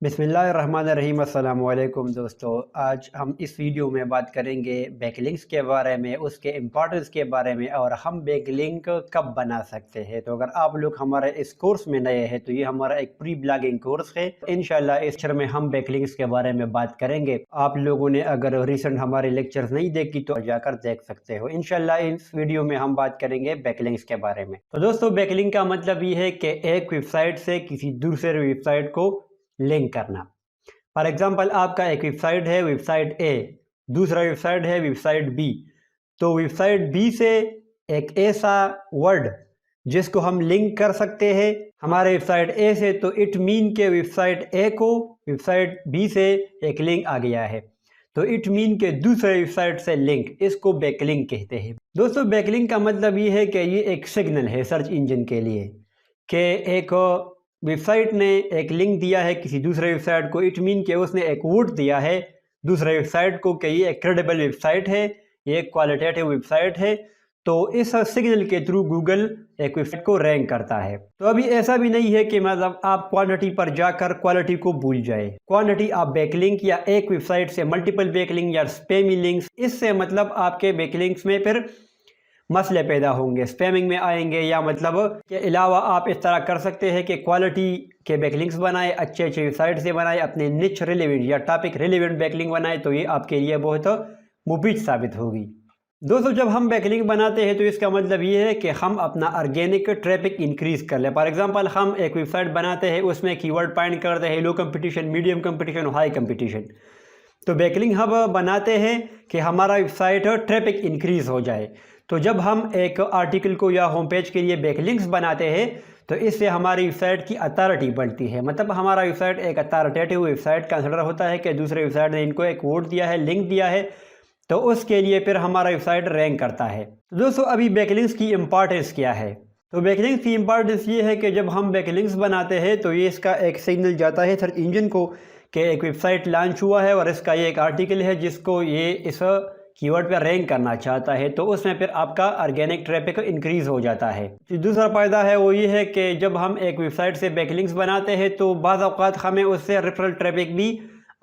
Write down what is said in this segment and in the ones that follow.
बिस्मिल्लाहिर्रहमानिर्रहीम। अस्सलाम वालेकुम दोस्तों, आज हम इस वीडियो में बात करेंगे बैकलिंक्स के बारे में, उसके इम्पोर्टेंस के बारे में और हम बैकलिंक कब बना सकते हैं। तो अगर आप लोग हमारे इस कोर्स में नए हैं तो ये हमारा एक प्री ब्लॉगिंग कोर्स है। इंशाल्लाह इस लेक्चर में हम बैकलिंक्स के बारे में बात करेंगे। आप लोगों ने अगर रिसेंट हमारे लेक्चर्स नहीं देखी तो जाकर देख सकते हो। इंशाल्लाह इस वीडियो में हम बात करेंगे बैकलिंक्स के बारे में। तो दोस्तों, बैकलिंक का मतलब ये है कि एक वेबसाइट से किसी दूसरे वेबसाइट को लिंक करना। फॉर एग्जांपल, आपका एक वेबसाइट है, वेबसाइट ए, दूसरा वेबसाइट है वेबसाइट बी। तो वेबसाइट बी से एक ऐसा वर्ड जिसको हम लिंक कर सकते हैं हमारे वेबसाइट ए से, तो इट मीन के वेबसाइट ए को वेबसाइट बी से एक लिंक आ गया है, तो इट मीन के दूसरे वेबसाइट से लिंक, इसको बैकलिंक कहते हैं। दोस्तों, बैकलिंक का मतलब ये है कि ये एक सिग्नल है सर्च इंजन के लिए कि एक वेबसाइट ने एक लिंक दिया है किसी दूसरे वेबसाइट को, इट मीन के उसने एक वोट दिया है दूसरे वेबसाइट को कि ये एक क्रेडिबल वेबसाइट है, ये एक क्वालिटेटिव वेबसाइट है। तो इस सिग्नल के थ्रू गूगल एक वेबसाइट को रैंक करता है। तो अभी ऐसा भी नहीं है कि मतलब आप क्वांटिटी पर जाकर क्वालिटी को भूल जाए। क्वांटिटी आप बैकलिंक या एक वेबसाइट से मल्टीपल बैकलिंक या स्पैमी लिंक्स, इससे मतलब आपके बैकलिंक्स में फिर मसले पैदा होंगे, स्पैमिंग में आएंगे। या मतलब के अलावा आप इस तरह कर सकते हैं कि क्वालिटी के बैकलिंक्स बनाए, अच्छे अच्छे वेबसाइट से बनाए, अपने निच रिलेवेंट या टॉपिक रिलेवेंट बैकलिंक बनाए, तो ये आपके लिए बहुत मुफीद साबित होगी। दोस्तों, जब हम बैकलिंक बनाते हैं तो इसका मतलब ये है कि हम अपना ऑर्गेनिक ट्रैफिक इंक्रीज़ कर लें। फॉर एग्जांपल, हम एक वेबसाइट बनाते हैं, उसमें कीवर्ड पॉइंट करते हैं low competition, medium competition, high competition. तो बैकलिंक हम बनाते हैं कि हमारा वेबसाइट ट्रैफिक इंक्रीज़ हो जाए। तो जब हम एक आर्टिकल को या होम पेज के लिए बैकलिंक्स बनाते हैं तो इससे हमारी वेबसाइट की अथॉरिटी बढ़ती है। मतलब हमारा वेबसाइट एक अथॉरिटेटिव वेबसाइट कंसिडर होता है कि दूसरे वेबसाइट ने इनको एक वोट दिया है, लिंक दिया है, तो उसके लिए फिर हमारा वेबसाइट रैंक करता है। तो दोस्तों, अभी बैकलिंक्स की इम्पॉर्टेंस क्या है? तो बैकलिंक्स की इम्पॉर्टेंस ये है कि जब हम बैकलिंक्स बनाते हैं तो ये इसका एक सिग्नल जाता है सर्च इंजन को कि एक वेबसाइट लॉन्च हुआ है और इसका ये एक आर्टिकल है जिसको ये इस कीवर्ड पे रैंक करना चाहता है, तो उसमें फिर आपका ऑर्गेनिक ट्रैफिक इंक्रीज़ हो जाता है। जो दूसरा फ़ायदा है वो ये है कि जब हम एक वेबसाइट से बैकलिंक्स बनाते हैं तो बाज़ औक़ात हमें उससे रेफरल ट्रैफिक भी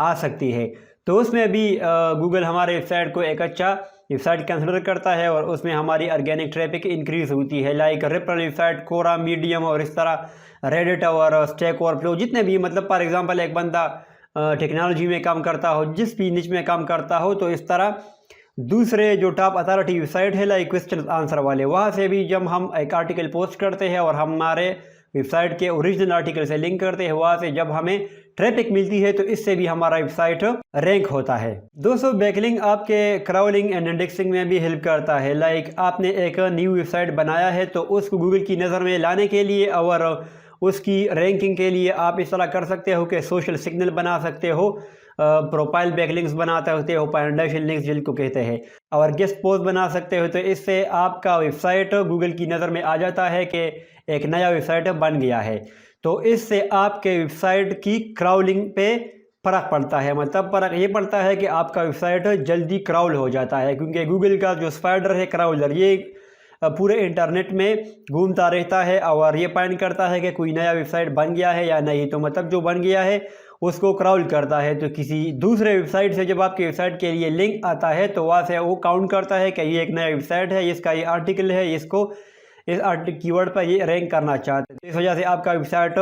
आ सकती है, तो उसमें भी गूगल हमारे वेबसाइट को एक अच्छा वेबसाइट कंसिडर करता है और उसमें हमारी ऑर्गेनिक ट्रैफिक इंक्रीज़ होती है। लाइक रेफरल वेबसाइट, कोरा, मीडियम और इस तरह रेडिट और स्टैक ओवरफ्लो, जितने भी, मतलब फॉर एग्जांपल एक बंदा टेक्नोलॉजी में काम करता हो, जिस भी निच में काम करता हो, तो इस तरह दूसरे जो टॉप अथॉरिटी वेबसाइट है लाइक क्वेश्चन आंसर वाले, वहाँ से भी जब हम एक आर्टिकल पोस्ट करते हैं और हमारे वेबसाइट के ओरिजिनल आर्टिकल से लिंक करते हैं, वहाँ से जब हमें ट्रैफिक मिलती है तो इससे भी हमारा वेबसाइट रैंक होता है। दोस्तों, बैकलिंक आपके क्राउलिंग एंड इंडेक्सिंग में भी हेल्प करता है। लाइक आपने एक न्यू वेबसाइट बनाया है तो उसको गूगल की नज़र में लाने के लिए और उसकी रैंकिंग के लिए आप इस तरह कर सकते हो कि सोशल सिग्नल बना सकते हो, प्रोफाइल बैकलिंक्स बना सकते हो, फाउंडेशन लिंक्स जिनको कहते हैं, और गेस्ट पोस्ट बना सकते हो। तो इससे आपका वेबसाइट गूगल की नज़र में आ जाता है कि एक नया वेबसाइट बन गया है। तो इससे आपके वेबसाइट की क्राउलिंग पे फ़र्क पड़ता है। मतलब फ़र्क ये पड़ता है कि आपका वेबसाइट जल्दी क्राउल हो जाता है, क्योंकि गूगल का जो स्पाइडर है, क्राउलर, ये पूरे इंटरनेट में घूमता रहता है और ये पॉइंट करता है कि कोई नया वेबसाइट बन गया है या नहीं। तो मतलब जो बन गया है उसको क्राउल करता है। तो किसी दूसरे वेबसाइट से जब आपके वेबसाइट के लिए लिंक आता है तो वहाँ से वो काउंट करता है कि ये एक नया वेबसाइट है, इसका ये आर्टिकल है, इसको इस कीवर्ड पर ये रैंक करना चाहते हैं। इस वजह से आपका वेबसाइट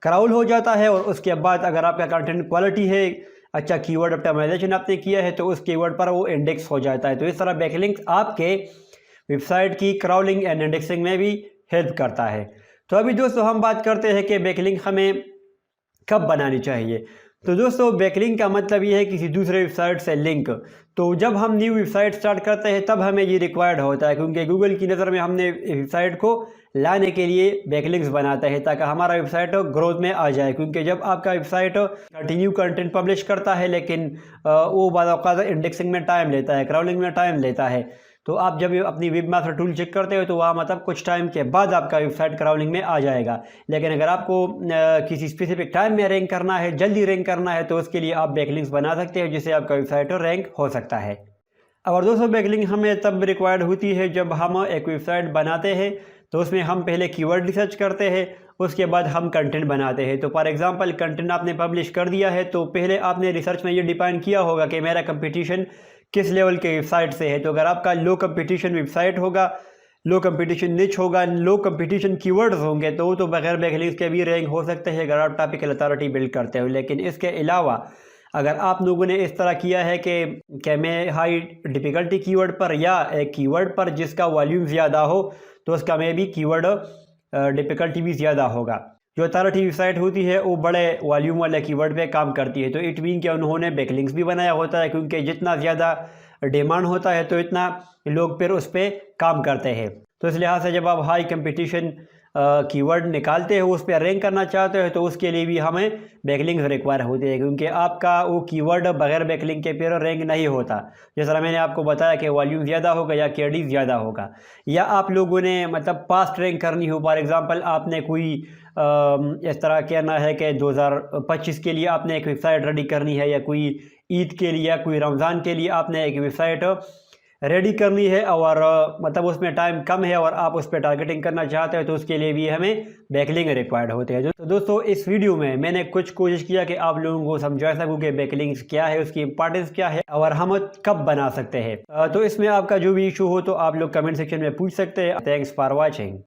क्राउल हो जाता है और उसके बाद अगर आपका कंटेंट क्वालिटी है, अच्छा कीवर्ड ऑप्टिमाइजेशन आपने किया है, तो उस कीवर्ड पर वो इंडेक्स हो जाता है। तो इस तरह बैकलिंक्स आपके वेबसाइट की क्राउलिंग एंड इंडेक्सिंग में भी हेल्प करता है। तो अभी दोस्तों हम बात करते हैं कि बैकलिंक हमें कब बनानी चाहिए। तो दोस्तों, बैकलिंक का मतलब ये है किसी दूसरे वेबसाइट से लिंक। तो जब हम न्यू वेबसाइट स्टार्ट करते हैं तब हमें ये रिक्वायर्ड होता है, क्योंकि गूगल की नज़र में हमने वेबसाइट को लाने के लिए बैकलिंक्स बनाते हैं ताकि हमारा वेबसाइट ग्रोथ में आ जाए। क्योंकि जब आपका वेबसाइट कंटिन्यू कंटेंट पब्लिश करता है लेकिन वो बाज़ औक़ात इंडेक्सिंग में टाइम लेता है, क्राउलिंग में टाइम लेता है, तो आप जब अपनी वेब मास्टर टूल चेक करते हो तो वहाँ मतलब कुछ टाइम के बाद आपका वेबसाइट क्राउलिंग में आ जाएगा। लेकिन अगर आपको किसी स्पेसिफिक टाइम में रैंक करना है, जल्दी रैंक करना है, तो उसके लिए आप बैकलिंक्स बना सकते हो जिससे आपका वेबसाइट रैंक हो सकता है। और दोस्तों, बैकलिंक हमें तब रिक्वायर्ड होती है जब हम एक वेबसाइट बनाते हैं तो उसमें हम पहले कीवर्ड रिसर्च करते हैं اس کے بعد ہم کنٹینٹ بناتے ہیں. تو فار ایگزامپل کنٹینٹ آپ نے پبلش کر دیا ہے تو پہلے آپ نے ریسرچ میں یہ ڈیفائن کیا ہوگا کہ میرا کمپٹیشن کس لیول کے ویب سائٹ سے ہے. تو اگر آپ کا لو کمپٹیشن ویب سائٹ ہوگا، لو کمپٹیشن نچ ہوگا، لو کمپٹیشن کی ورڈز ہوں گے تو بغیر بیک لنکس کے بھی رینک ہو سکتے ہیں اگر آپ ٹاپیکل اتھارٹی بلڈ کرتے ہو. لیکن اس کے علاوہ اگر آپ لوگوں نے اس طرح کیا ہے کہ میں ہائی ڈیفیکلٹی کی ورڈ پر یا ایک کی ورڈ پر جس کا والیوم زیادہ ہو تو اس کا میں بھی کی ورڈ ڈیفیکلٹی بھی زیادہ ہوگا. جو اتھارٹی ویب سائٹ ہوتی ہے وہ بڑے والیوم والے کی ورڈ پہ کام کرتی ہے. تو اٹ مین کہ انہوں نے بیک لنکس بھی بنایا ہوتا ہے کیونکہ جتنا زیادہ ڈیمانڈ ہوتا ہے تو اتنا لوگ پھر اس پہ کام کرتے ہیں. تو اس لحاظ سے جب آپ ہائی کمپٹیشن کی ورڈ نکالتے ہو، اس پہ رینک کرنا چاہتے ہو تو اس کے لیے بھی ہمیں بیک لنکس ریکوائر ہوتے ہیں کیونکہ آپ کا وہ کی ورڈ بغیر بیک لنک کے پھر رینک نہیں ہوتا. جس طرح میں نے آپ کو بتایا کہ والیوم زیادہ ہوگا یا کے ڈی زیادہ ہوگا، یا آپ لوگوں نے مطلب پاسٹ رینک کرنی ہو. فار ایگزامپل آپ نے کوئی اس طرح کہنا ہے کہ 2025 کے لیے آپ نے ایک ویب سائٹ ریڈی کرنی ہے، یا کوئی عید کے لیے یا کوئی رمضان کے لیے آپ نے ایک ویب سائٹ ریڈی کرنی ہے اور مطلب اس میں ٹائم کم ہے اور آپ اس پہ ٹارگیٹنگ کرنا چاہتے ہیں تو اس کے لیے بھی ہمیں بیک لنک ریکوائرڈ ہوتے ہیں. تو دوستو اس ویڈیو میں نے کچھ کوشش کیا کہ آپ لوگوں کو سمجھا سکوں کہ بیک لنکس کیا ہے، اس کی امپورٹنس کیا ہے اور ہم کب بنا سکتے ہیں. تو اس میں آپ کا جو بھی ایشو ہو تو آپ لوگ کمنٹ سیکشن میں پوچھ سکتے ہیں. Thanks for watching.